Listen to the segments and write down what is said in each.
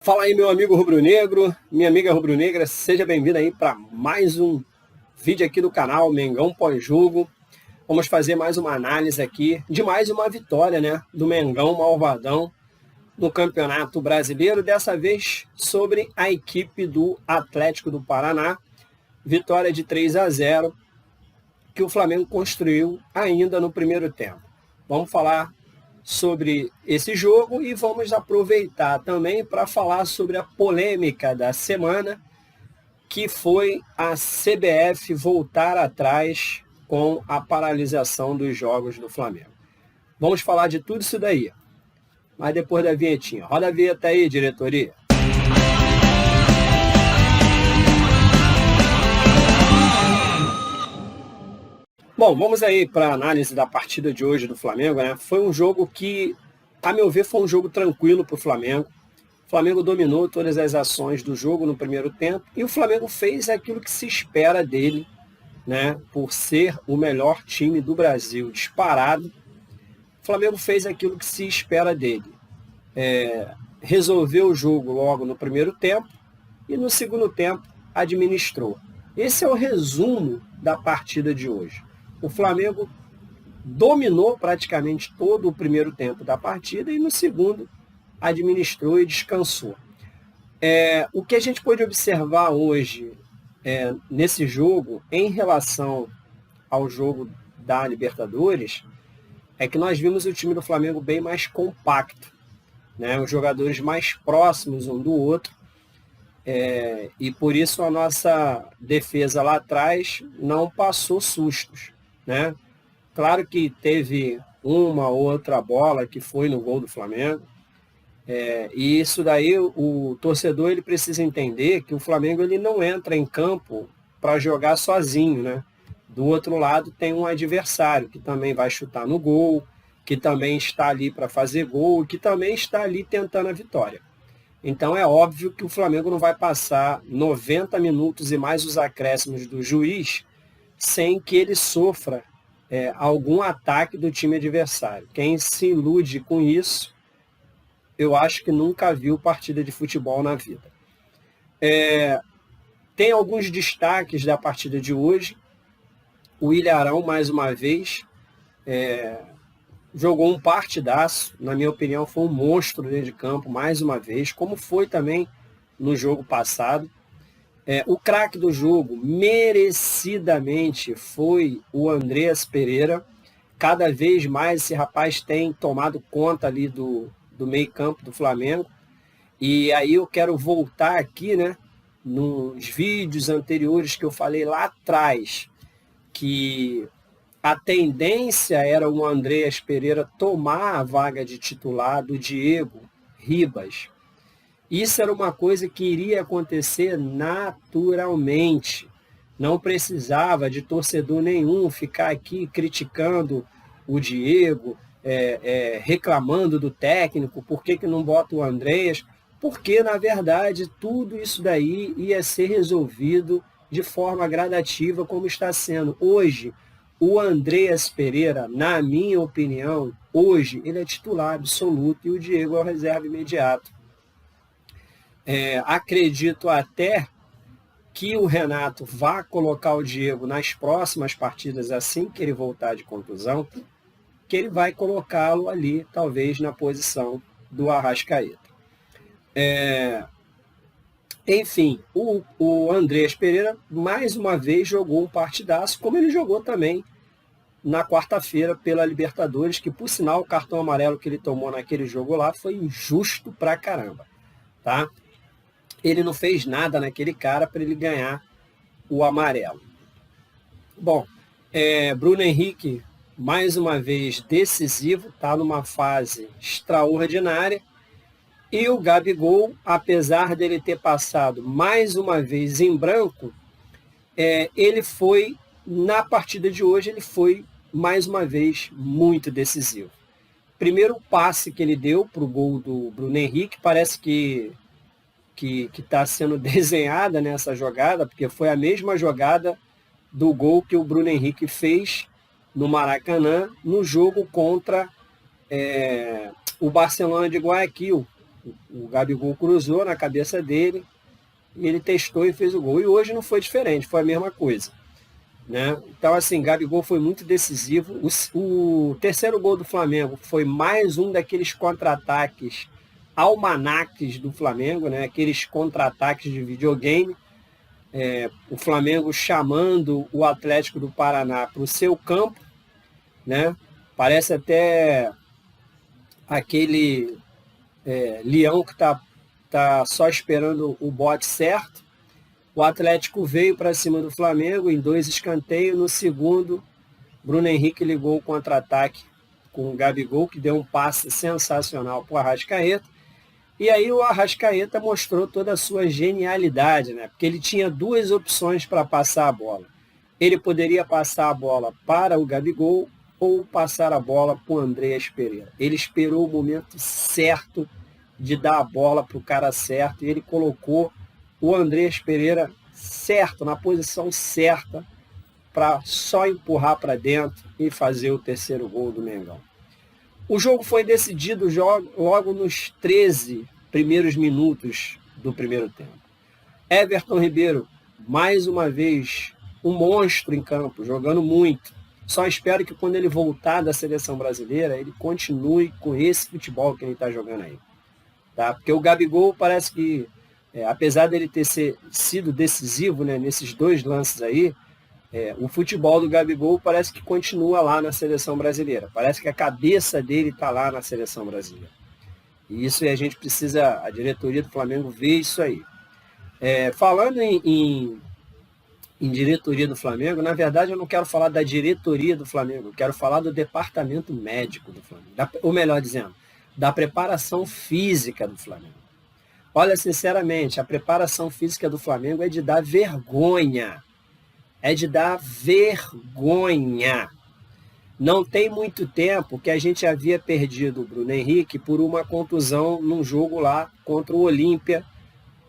Fala aí, meu amigo rubro-negro, minha amiga rubro-negra, seja bem-vindo aí para mais um vídeo aqui do canal Mengão Pós-Jogo. Vamos fazer mais uma análise aqui de mais uma vitória, né, do Mengão Malvadão no Campeonato Brasileiro, dessa vez sobre a equipe do Atlético do Paraná. Vitória de 3-0 que o Flamengo construiu ainda no primeiro tempo. Vamos falar sobre esse jogo e vamos aproveitar também para falar sobre a polêmica da semana, que foi a CBF voltar atrás com a paralisação dos jogos do Flamengo. Vamos falar de tudo isso daí, mas depois da vinhetinha. Roda a vinheta aí, diretoria. Bom, vamos aí para a análise da partida de hoje do Flamengo, né? Foi um jogo que, a meu ver, foi um jogo tranquilo para o Flamengo. O Flamengo dominou todas as ações do jogo no primeiro tempo e o Flamengo fez aquilo que se espera dele, né? Por ser o melhor time do Brasil disparado, o Flamengo fez aquilo que se espera dele. Resolveu o jogo logo no primeiro tempo e no segundo tempo administrou. Esse é o resumo da partida de hoje. O Flamengo dominou praticamente todo o primeiro tempo da partida e no segundo administrou e descansou. O que a gente pode observar hoje nesse jogo, em relação ao jogo da Libertadores, é que nós vimos o time do Flamengo bem mais compacto, né? Os jogadores mais próximos um do outro, e por isso a nossa defesa lá atrás não passou sustos, né? Claro que teve uma ou outra bola que foi no gol do Flamengo, e isso daí o torcedor ele precisa entender que o Flamengo ele não entra em campo para jogar sozinho, né? Do outro lado tem um adversário que também vai chutar no gol, que também está ali para fazer gol, que também está ali tentando a vitória. Então é óbvio que o Flamengo não vai passar 90 minutos e mais os acréscimos do juiz sem que ele sofra algum ataque do time adversário. Quem se ilude com isso, eu acho que nunca viu partida de futebol na vida. Tem alguns destaques da partida de hoje. O Ilharão, mais uma vez, jogou um partidaço. Na minha opinião, foi um monstro dentro de campo, mais uma vez, como foi também no jogo passado. O craque do jogo, merecidamente, foi o Andreas Pereira. Cada vez mais esse rapaz tem tomado conta ali do meio-campo do Flamengo. E aí eu quero voltar aqui, né, nos vídeos anteriores que eu falei lá atrás, que a tendência era o Andreas Pereira tomar a vaga de titular do Diego Ribas. Isso era uma coisa que iria acontecer naturalmente. Não precisava de torcedor nenhum ficar aqui criticando o Diego, reclamando do técnico, por que não bota o Andreas? Porque, na verdade, tudo isso daí ia ser resolvido de forma gradativa, como está sendo. Hoje, o Andreas Pereira, na minha opinião, hoje ele é titular absoluto e o Diego é o reserva imediato. Acredito até que o Renato vá colocar o Diego nas próximas partidas, assim que ele voltar de contusão, que ele vai colocá-lo ali, talvez, na posição do Arrascaeta. Enfim, o Andreas Pereira, mais uma vez, jogou um partidaço, como ele jogou também na quarta-feira pela Libertadores, que, por sinal, o cartão amarelo que ele tomou naquele jogo lá foi injusto pra caramba, tá? Ele não fez nada naquele cara para ele ganhar o amarelo. Bom, Bruno Henrique, mais uma vez decisivo, está numa fase extraordinária. E o Gabigol, apesar dele ter passado mais uma vez em branco, ele foi, na partida de hoje, ele foi mais uma vez muito decisivo. Primeiro passe que ele deu para o gol do Bruno Henrique, parece que está sendo desenhada nessa jogada, porque foi a mesma jogada do gol que o Bruno Henrique fez no Maracanã, no jogo contra o Barcelona de Guayaquil, O Gabigol cruzou na cabeça dele, e ele testou e fez o gol. E hoje não foi diferente, foi a mesma coisa. Né? Então, assim, Gabigol foi muito decisivo. O terceiro gol do Flamengo foi mais um daqueles contra-ataques almanaques do Flamengo, né? Aqueles contra-ataques de videogame. O Flamengo chamando o Atlético do Paraná para o seu campo, né? Parece até aquele leão que tá só esperando o bote certo. O Atlético veio para cima do Flamengo em 2 escanteios. No segundo, Bruno Henrique ligou o contra-ataque com o Gabigol, que deu um passe sensacional para o Arrascaeta. E aí o Arrascaeta mostrou toda a sua genialidade, né? Porque ele tinha 2 opções para passar a bola. Ele poderia passar a bola para o Gabigol ou passar a bola para o Andreas Pereira. Ele esperou o momento certo de dar a bola para o cara certo e ele colocou o Andreas Pereira certo, na posição certa, para só empurrar para dentro e fazer o terceiro gol do Mengão. O jogo foi decidido logo nos 13 primeiros minutos do primeiro tempo. Everton Ribeiro, mais uma vez, um monstro em campo, jogando muito. Só espero que quando ele voltar da seleção brasileira, ele continue com esse futebol que ele está jogando aí. Tá? Porque o Gabigol parece que, apesar dele ter sido decisivo, né, nesses 2 lances aí, o futebol do Gabigol parece que continua lá na seleção brasileira. Parece que a cabeça dele está lá na seleção brasileira. E isso a gente precisa, a diretoria do Flamengo, ver isso aí. Falando em diretoria do Flamengo, na verdade eu não quero falar da diretoria do Flamengo, eu quero falar do departamento médico do Flamengo. Ou melhor dizendo, da preparação física do Flamengo. Olha, sinceramente, a preparação física do Flamengo é de dar vergonha. É de dar vergonha. Não tem muito tempo que a gente havia perdido o Bruno Henrique por uma contusão num jogo lá contra o Olímpia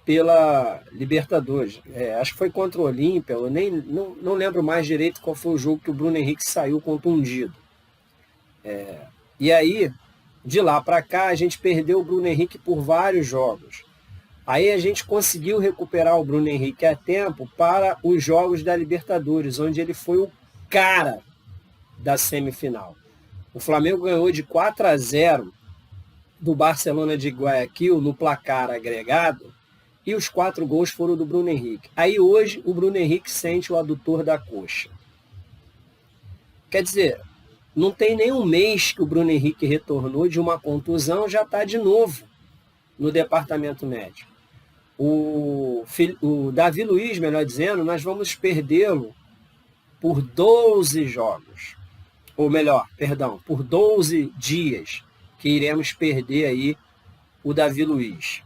pela Libertadores. Acho que foi contra o Olímpia, eu não lembro mais direito qual foi o jogo que o Bruno Henrique saiu contundido. E aí, de lá para cá, a gente perdeu o Bruno Henrique por vários jogos. Aí a gente conseguiu recuperar o Bruno Henrique a tempo para os jogos da Libertadores, onde ele foi o cara da semifinal. O Flamengo ganhou de 4-0 do Barcelona de Guayaquil no placar agregado, e os 4 gols foram do Bruno Henrique. Aí hoje o Bruno Henrique sente o adutor da coxa. Quer dizer, não tem nem um mês que o Bruno Henrique retornou de uma contusão, já está de novo no departamento médico. O Davi Luiz, melhor dizendo, nós vamos perdê-lo por 12 jogos. Ou melhor, perdão, por 12 dias que iremos perder aí o Davi Luiz.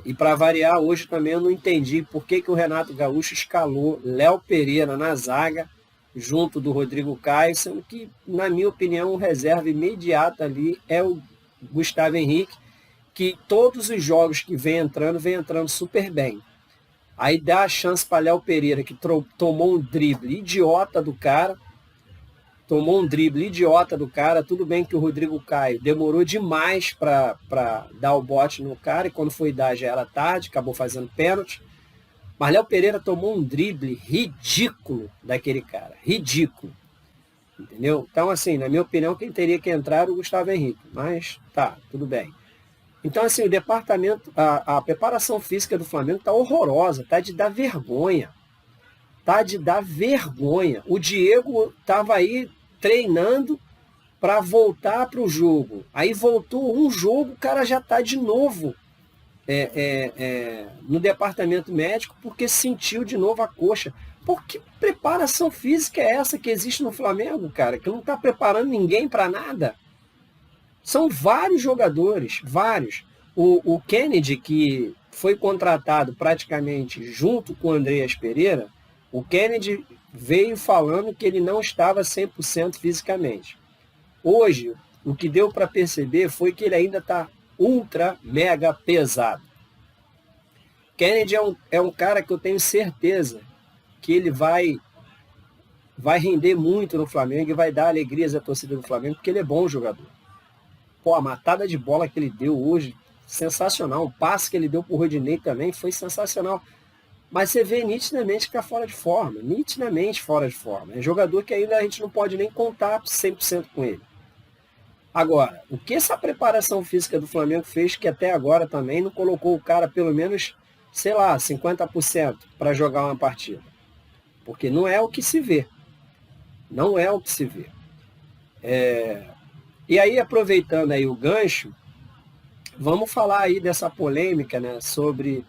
E para variar, hoje também eu não entendi por que o Renato Gaúcho escalou Léo Pereira na zaga, junto do Rodrigo Caio, sendo que, na minha opinião, o reserva imediato ali é o Gustavo Henrique, que todos os jogos que vem entrando super bem. Aí dá a chance para Léo Pereira, que tomou um drible idiota do cara. Tudo bem que o Rodrigo Caio demorou demais para dar o bote no cara, e quando foi dar já era tarde, acabou fazendo pênalti. Mas Léo Pereira tomou um drible ridículo daquele cara. Ridículo. Entendeu? Então, assim, na minha opinião, quem teria que entrar era o Gustavo Henrique. Mas tá, tudo bem. Então, assim, o departamento, a preparação física do Flamengo está horrorosa, está de dar vergonha. Está de dar vergonha. O Diego estava aí treinando para voltar para o jogo. Aí voltou um jogo, o cara já está de novo no departamento médico porque sentiu de novo a coxa. Por que preparação física é essa que existe no Flamengo, cara? Que não está preparando ninguém para nada. São vários jogadores, vários. O Kennedy, que foi contratado praticamente junto com o Andreas Pereira, o Kennedy veio falando que ele não estava 100% fisicamente. Hoje, o que deu para perceber foi que ele ainda está ultra, mega pesado. Kennedy é um cara que eu tenho certeza que ele vai render muito no Flamengo e vai dar alegrias à torcida do Flamengo, porque ele é bom jogador. Pô, a matada de bola que ele deu hoje, sensacional. O passe que ele deu para o Rodinei também foi sensacional. Mas você vê nitidamente que está fora de forma. Nitidamente fora de forma. É jogador que ainda a gente não pode nem contar 100% com ele. Agora, o que essa preparação física do Flamengo fez que até agora também não colocou o cara pelo menos, sei lá, 50% para jogar uma partida? Porque não é o que se vê. Não é o que se vê. E aí, aproveitando aí o gancho, vamos falar aí dessa polêmica, né, sobre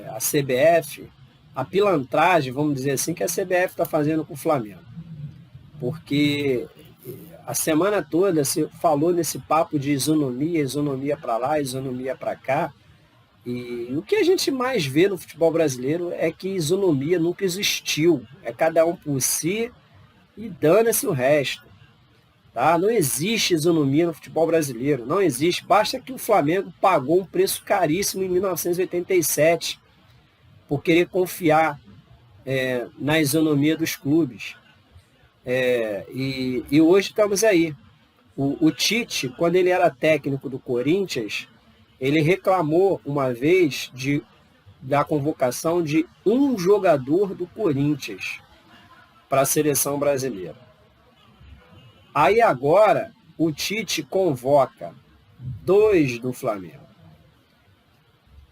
a CBF, a pilantragem, vamos dizer assim, que a CBF está fazendo com o Flamengo. Porque a semana toda se falou nesse papo de isonomia para lá, isonomia para cá. E o que a gente mais vê no futebol brasileiro é que isonomia nunca existiu. É cada um por si e dana-se o resto. Tá? Não existe isonomia no futebol brasileiro. Não existe. Basta que o Flamengo pagou um preço caríssimo em 1987 por querer confiar na isonomia dos clubes. E hoje estamos aí. O Tite, quando ele era técnico do Corinthians, ele reclamou uma vez da convocação de um jogador do Corinthians para a seleção brasileira. Aí agora o Tite convoca 2 do Flamengo.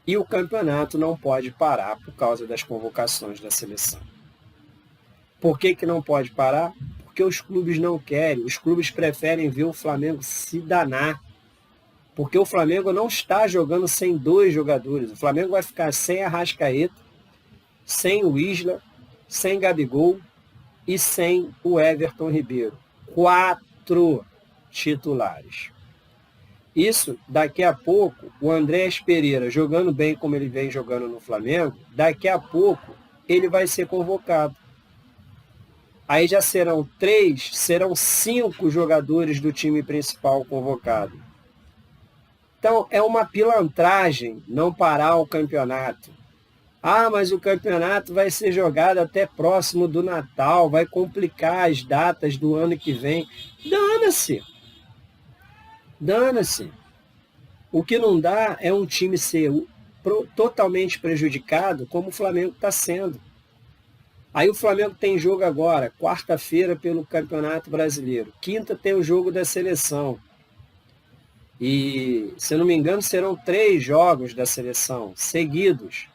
E o campeonato não pode parar por causa das convocações da seleção. Por que não pode parar? Porque os clubes não querem, os clubes preferem ver o Flamengo se danar. Porque o Flamengo não está jogando sem 2 jogadores. O Flamengo vai ficar sem Arrascaeta, sem o Isla, sem Gabigol e sem o Everton Ribeiro. 4 titulares. Isso, daqui a pouco, o Andrés Pereira, jogando bem como ele vem jogando no Flamengo, daqui a pouco ele vai ser convocado. Aí já serão 5 jogadores do time principal convocados. Então, é uma pilantragem não parar o campeonato. Ah, mas o campeonato vai ser jogado até próximo do Natal, vai complicar as datas do ano que vem. Dana-se! Dana-se! O que não dá é um time ser totalmente prejudicado, como o Flamengo está sendo. Aí o Flamengo tem jogo agora, quarta-feira pelo Campeonato Brasileiro. Quinta tem o jogo da seleção. E, se não me engano, serão 3 jogos da seleção seguidos.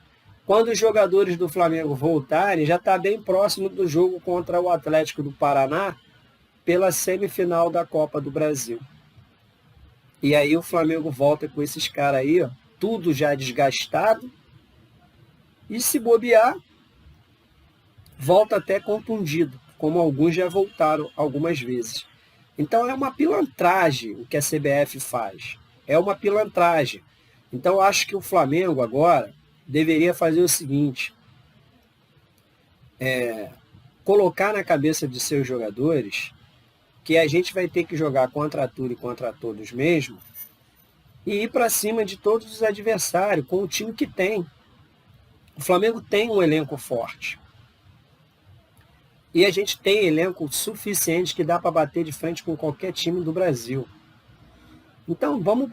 Quando os jogadores do Flamengo voltarem, já está bem próximo do jogo contra o Atlético do Paraná pela semifinal da Copa do Brasil. E aí o Flamengo volta com esses caras aí, ó, tudo já desgastado. E se bobear, volta até contundido, como alguns já voltaram algumas vezes. Então é uma pilantragem o que a CBF faz. É uma pilantragem. Então eu acho que o Flamengo agora deveria fazer o seguinte, colocar na cabeça de seus jogadores que a gente vai ter que jogar contra tudo e contra todos mesmo e ir para cima de todos os adversários com o time que tem. O Flamengo tem um elenco forte. E a gente tem elenco suficiente que dá para bater de frente com qualquer time do Brasil. Então, vamos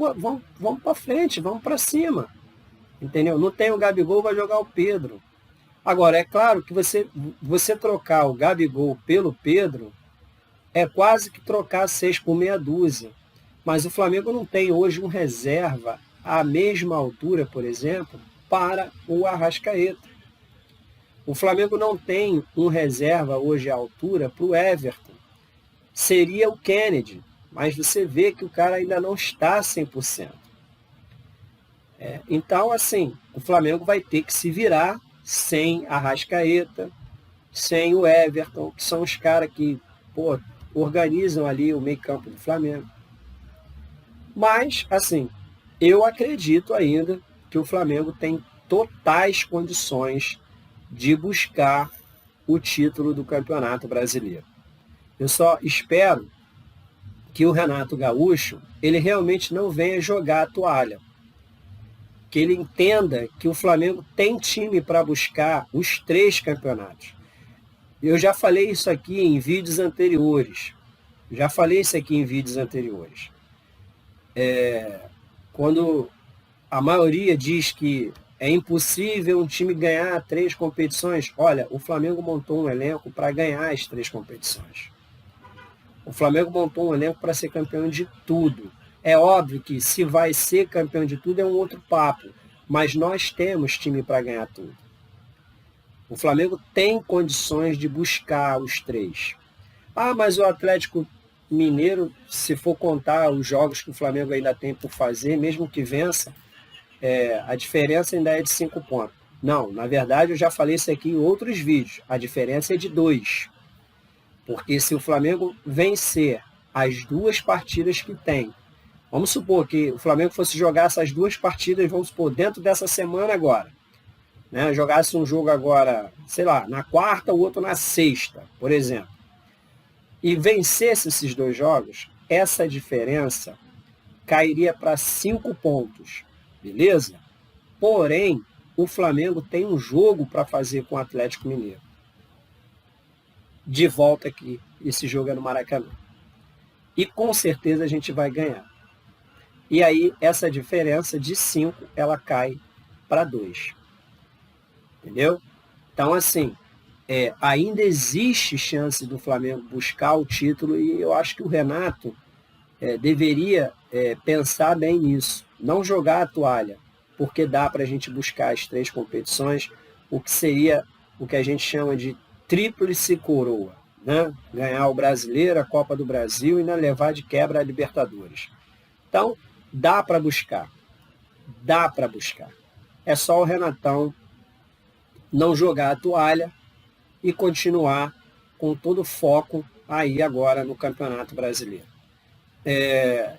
para frente, vamos para cima. Entendeu? Não tem o Gabigol, vai jogar o Pedro. Agora, é claro que você trocar o Gabigol pelo Pedro é quase que trocar 6 por meia dúzia. Mas o Flamengo não tem hoje um reserva à mesma altura, por exemplo, para o Arrascaeta. O Flamengo não tem um reserva hoje à altura para o Everton. Seria o Kennedy, mas você vê que o cara ainda não está 100%. Então, assim, o Flamengo vai ter que se virar sem Arrascaeta, sem o Everton, que são os caras que organizam ali o meio-campo do Flamengo. Mas, assim, eu acredito ainda que o Flamengo tem totais condições de buscar o título do Campeonato Brasileiro. Eu só espero que o Renato Gaúcho, ele realmente não venha jogar a toalha. Que ele entenda que o Flamengo tem time para buscar os 3 campeonatos. Eu já falei isso aqui em vídeos anteriores. Quando A maioria diz que é impossível um time ganhar 3 competições. Olha, o Flamengo montou um elenco para ganhar as 3 competições. O Flamengo montou um elenco para ser campeão de tudo. É óbvio que se vai ser campeão de tudo é um outro papo, mas nós temos time para ganhar tudo. O Flamengo tem condições de buscar os 3. Ah, mas o Atlético Mineiro, se for contar os jogos que o Flamengo ainda tem por fazer, mesmo que vença, a diferença ainda é de 5 pontos. Não, na verdade eu já falei isso aqui em outros vídeos. A diferença é de 2. Porque se o Flamengo vencer as 2 partidas que tem, vamos supor que o Flamengo fosse jogar essas 2 partidas, vamos supor, dentro dessa semana agora, né? Jogasse um jogo agora, sei lá, na quarta, o outro na sexta, por exemplo, e vencesse esses 2 jogos, essa diferença cairia para 5 pontos, beleza? Porém, o Flamengo tem um jogo para fazer com o Atlético Mineiro. De volta aqui, esse jogo é no Maracanã. E com certeza a gente vai ganhar. E aí, essa diferença de 5, ela cai para 2. Entendeu? Então, assim, ainda existe chance do Flamengo buscar o título e eu acho que o Renato deveria pensar bem nisso. Não jogar a toalha, porque dá para a gente buscar as 3 competições, o que seria o que a gente chama de tríplice coroa, né? Ganhar o Brasileiro, a Copa do Brasil e ainda levar de quebra a Libertadores. Então, dá para buscar. Dá para buscar. É só o Renatão não jogar a toalha e continuar com todo o foco aí agora no Campeonato Brasileiro.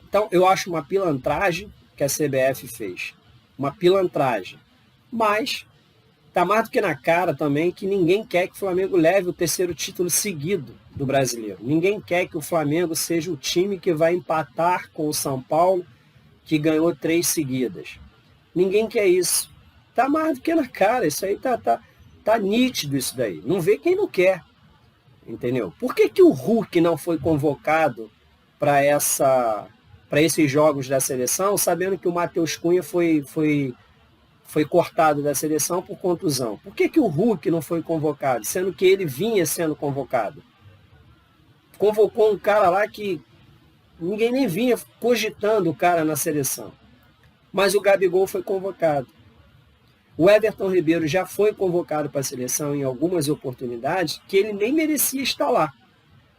Então, eu acho uma pilantragem que a CBF fez. Uma pilantragem. Mas está mais do que na cara também que ninguém quer que o Flamengo leve o 3º título seguido do Brasileiro. Ninguém quer que o Flamengo seja o time que vai empatar com o São Paulo, que ganhou 3 seguidas. Ninguém quer isso. Está mais do que na cara. Isso aí tá nítido isso daí. Não vê quem não quer. Entendeu? Por que o Hulk não foi convocado para esses jogos da seleção, sabendo que o Matheus Cunha foi cortado da seleção por contusão? Por que o Hulk não foi convocado, sendo que ele vinha sendo convocado? Convocou um cara lá que ninguém nem vinha cogitando o cara na seleção. Mas o Gabigol foi convocado. O Everton Ribeiro já foi convocado para a seleção em algumas oportunidades que ele nem merecia estar lá.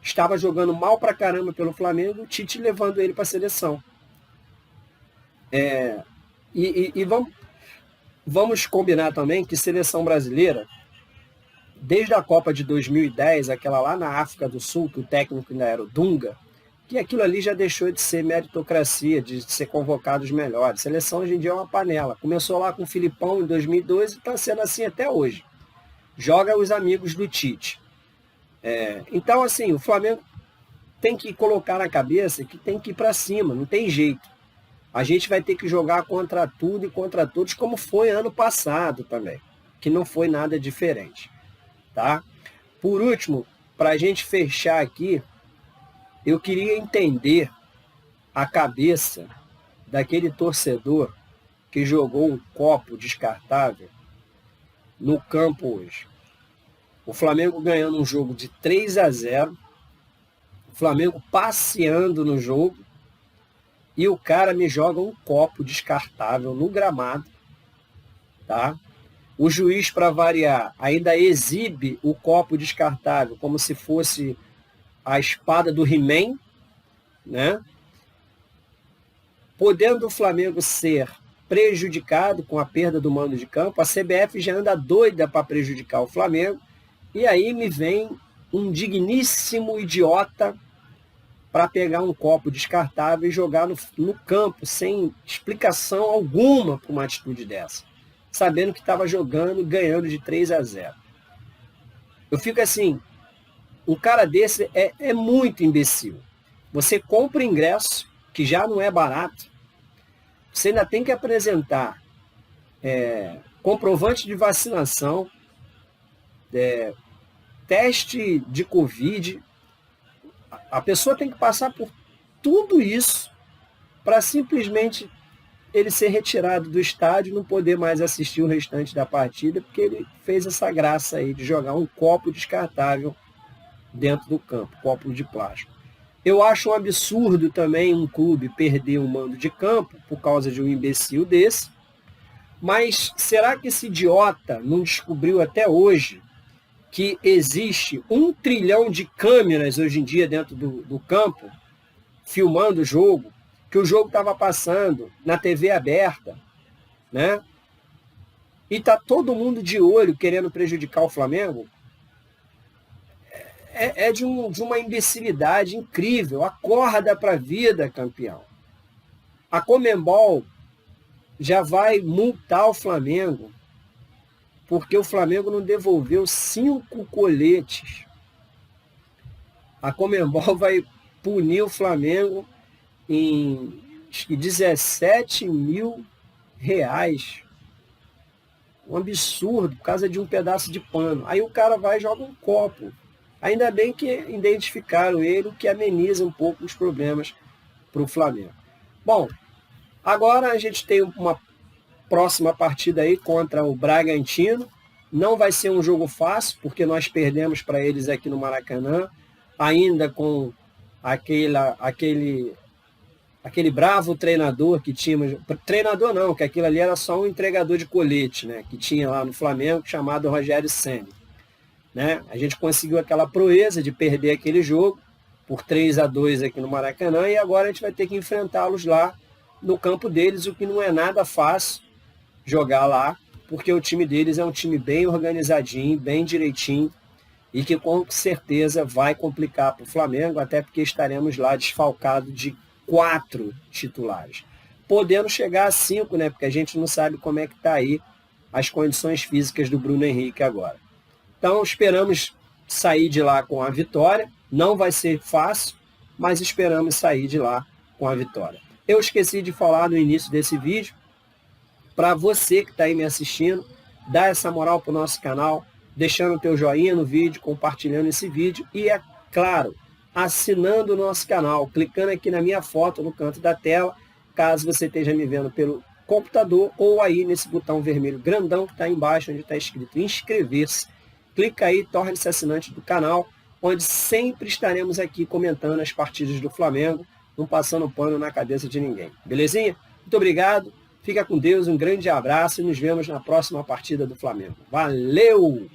Estava jogando mal pra caramba pelo Flamengo, o Tite levando ele para a seleção. E vamos combinar também que seleção brasileira, desde a Copa de 2010, aquela lá na África do Sul, que o técnico ainda era o Dunga, que aquilo ali já deixou de ser meritocracia, de ser convocado os melhores. A seleção hoje em dia é uma panela. Começou lá com o Filipão em 2012 e está sendo assim até hoje. Joga os amigos do Tite. Então, assim, o Flamengo tem que colocar na cabeça que tem que ir para cima, não tem jeito. A gente vai ter que jogar contra tudo e contra todos, como foi ano passado também, que não foi nada diferente. Tá? Por último, para a gente fechar aqui, eu queria entender a cabeça daquele torcedor que jogou um copo descartável no campo hoje. O Flamengo ganhando um jogo de 3-0, o Flamengo passeando no jogo, e o cara me joga um copo descartável no gramado, tá? O juiz, para variar, ainda exibe o copo descartável como se fosse a espada do He-Man, né? Podendo o Flamengo ser prejudicado com a perda do mando de campo, a CBF já anda doida para prejudicar o Flamengo, e aí me vem um digníssimo idiota para pegar um copo descartável e jogar no campo, sem explicação alguma para uma atitude dessa, sabendo que estava jogando, ganhando de 3-0. Eu fico assim, um cara desse é muito imbecil. Você compra o ingresso, que já não é barato, você ainda tem que apresentar comprovante de vacinação, teste de Covid. A pessoa tem que passar por tudo isso para simplesmente ele ser retirado do estádio e não poder mais assistir o restante da partida, porque ele fez essa graça aí de jogar um copo descartável dentro do campo, copo de plástico. Eu acho um absurdo também um clube perder um mando de campo por causa de um imbecil desse, mas será que esse idiota não descobriu até hoje que existe 1 trilhão de câmeras hoje em dia dentro do campo, filmando o jogo, que o jogo estava passando na TV aberta, né? E está todo mundo de olho querendo prejudicar o Flamengo? É de uma imbecilidade incrível. Acorda para a vida, campeão. A Conmebol já vai multar o Flamengo, porque o Flamengo não devolveu 5 coletes. A Conmebol vai punir o Flamengo em acho que 17 mil reais. Um absurdo, por causa de um pedaço de pano. Aí o cara vai e joga um copo. Ainda bem que identificaram ele, o que ameniza um pouco os problemas para o Flamengo. Bom, agora a gente tem uma próxima partida aí contra o Bragantino. Não vai ser um jogo fácil, porque nós perdemos para eles aqui no Maracanã, ainda com aquele bravo treinador que tínhamos. Treinador não, que aquilo ali era só um entregador de colete, né, que tinha lá no Flamengo, chamado Rogério Ceni. Né? A gente conseguiu aquela proeza de perder aquele jogo por 3-2 aqui no Maracanã, e agora a gente vai ter que enfrentá-los lá no campo deles, o que não é nada fácil jogar lá, porque o time deles é um time bem organizadinho, bem direitinho, e que com certeza vai complicar para o Flamengo, até porque estaremos lá desfalcados de 4 titulares. Podendo chegar a 5, né? Porque a gente não sabe como é que está aí as condições físicas do Bruno Henrique agora. Então, esperamos sair de lá com a vitória. Não vai ser fácil, mas esperamos sair de lá com a vitória. Eu esqueci de falar no início desse vídeo, para você que está aí me assistindo, dar essa moral para o nosso canal, deixando o teu joinha no vídeo, compartilhando esse vídeo e, é claro, assinando o nosso canal, clicando aqui na minha foto no canto da tela, caso você esteja me vendo pelo computador ou aí nesse botão vermelho grandão que está embaixo, onde está escrito inscrever-se. Clica aí, torne-se assinante do canal, onde sempre estaremos aqui comentando as partidas do Flamengo, não passando pano na cabeça de ninguém. Belezinha? Muito obrigado, fica com Deus, um grande abraço e nos vemos na próxima partida do Flamengo. Valeu!